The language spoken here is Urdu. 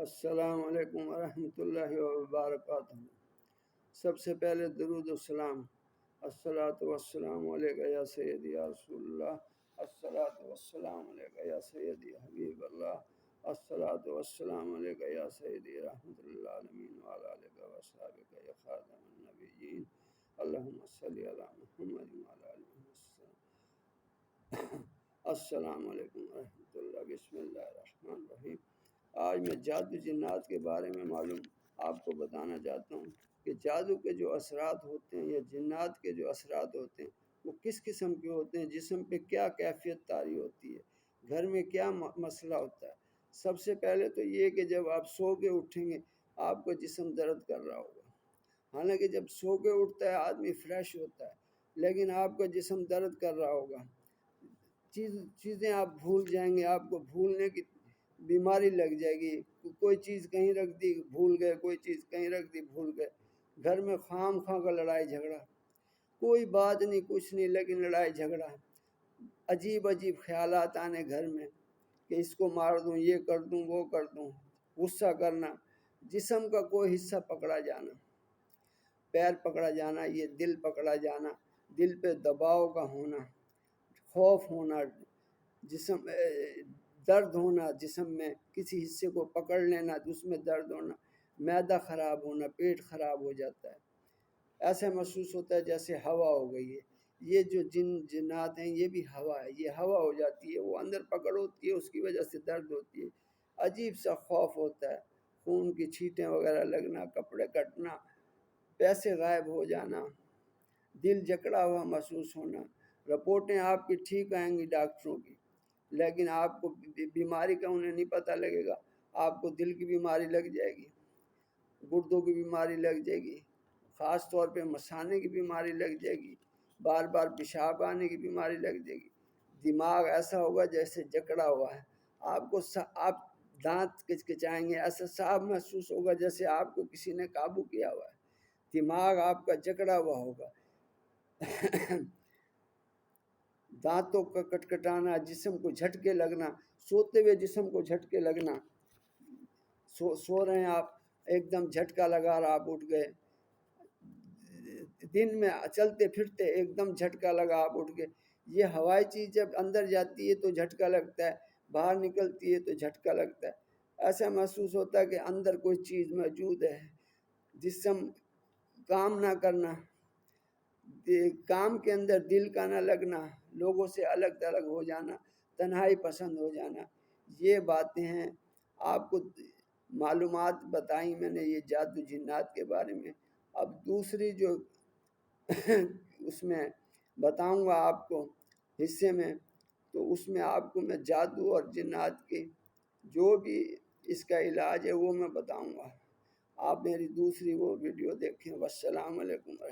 السلام علیکم ورحمۃ اللہ وبرکاتہ۔ سب سے پہلے درود و سلام، الصلاۃ والسلام علیک یا سیدی یا رسول اللہ، الصلاۃ والسلام علیک یا سیدی حبیب اللہ، الصلاۃ والسلام علیک یا سیدی رحمۃ للعالمین وعلی آلک و اصحابک یا خاتم النبیین، اللہم صلی علی محمد وعلی آل محمد۔ السلام علیکم ورحمۃ اللہ۔ بسم اللہ الرحمن الرحیم۔ آج میں جادو جنات کے بارے میں معلوم آپ کو بتانا چاہتا ہوں کہ جادو کے جو اثرات ہوتے ہیں یا جنات کے جو اثرات ہوتے ہیں وہ کس قسم کے ہوتے ہیں، جسم پہ کیا کیفیت طاری ہوتی ہے، گھر میں کیا مسئلہ ہوتا ہے۔ سب سے پہلے تو یہ کہ جب آپ سو کے اٹھیں گے آپ کا جسم درد کر رہا ہوگا، حالانکہ جب سو کے اٹھتا ہے آدمی فریش ہوتا ہے، لیکن آپ کا جسم درد کر رہا ہوگا، چیزیں آپ بھول جائیں گے، آپ کو بھولنے کی بیماری لگ جائے گی، کوئی چیز کہیں رکھ دی بھول گئے، کوئی چیز کہیں رکھ دی بھول گئے، گھر میں خام خواہ کا لڑائی جھگڑا، کوئی بات نہیں کچھ نہیں لیکن لڑائی جھگڑا، عجیب عجیب خیالات آنے گھر میں کہ اس کو مار دوں، یہ کر دوں، وہ کر دوں، غصہ کرنا، جسم کا کوئی حصہ پکڑا جانا، پیر پکڑا جانا، یہ دل پکڑا جانا، دل پہ دباؤ کا ہونا، خوف ہونا، جسم درد ہونا، جسم میں کسی حصے کو پکڑ لینا تو اس میں درد ہونا، معدہ خراب ہونا، پیٹ خراب ہو جاتا ہے، ایسا محسوس ہوتا ہے جیسے ہوا ہو گئی ہے۔ یہ جو جنات ہیں یہ بھی ہوا ہے، یہ ہوا ہو جاتی ہے، وہ اندر پکڑ ہوتی ہے، اس کی وجہ سے درد ہوتی ہے، عجیب سا خوف ہوتا ہے، خون کی چھینٹیں وغیرہ لگنا، کپڑے کٹنا، پیسے غائب ہو جانا، دل جکڑا ہوا محسوس ہونا۔ رپورٹیں آپ کی ٹھیک آئیں گی ڈاکٹروں کی، لیکن آپ کو بیماری کا انہیں نہیں پتہ لگے گا، آپ کو دل کی بیماری لگ جائے گی، گردوں کی بیماری لگ جائے گی، خاص طور پہ مثانے کی بیماری لگ جائے گی، بار بار پیشاب آنے کی بیماری لگ جائے گی، دماغ ایسا ہوگا جیسے جکڑا ہوا ہے، آپ دانت کچکچائیں گے، ایسا صاف محسوس ہوگا جیسے آپ کو کسی نے قابو کیا ہوا ہے، دماغ آپ کا جکڑا ہوا ہوگا، دانتوں کا کٹکٹانا، جسم کو جھٹکے لگنا، سوتے ہوئے جسم کو جھٹکے لگنا، سو رہے ہیں آپ ایک دم جھٹکا لگا رہا، آپ اٹھ گئے، دن میں چلتے پھرتے ایک دم جھٹکا لگا آپ اٹھ گئے۔ یہ ہوائی چیز جب اندر جاتی ہے تو جھٹکا لگتا ہے، باہر نکلتی ہے تو جھٹکا لگتا ہے، ایسا محسوس ہوتا ہے کہ اندر کوئی چیز موجود ہے۔ جسم کام نہ کرنا، کام کے اندر دل کا نہ لگنا، لوگوں سے الگ تھلگ ہو جانا، تنہائی پسند ہو جانا، یہ باتیں ہیں۔ آپ کو معلومات بتائیں میں نے یہ جادو جنات کے بارے میں۔ اب دوسری جو اس میں بتاؤں گا آپ کو حصے میں، تو اس میں آپ کو میں جادو اور جنات کی جو بھی اس کا علاج ہے وہ میں بتاؤں گا۔ آپ میری دوسری وہ ویڈیو دیکھیں۔ والسلام علیکم۔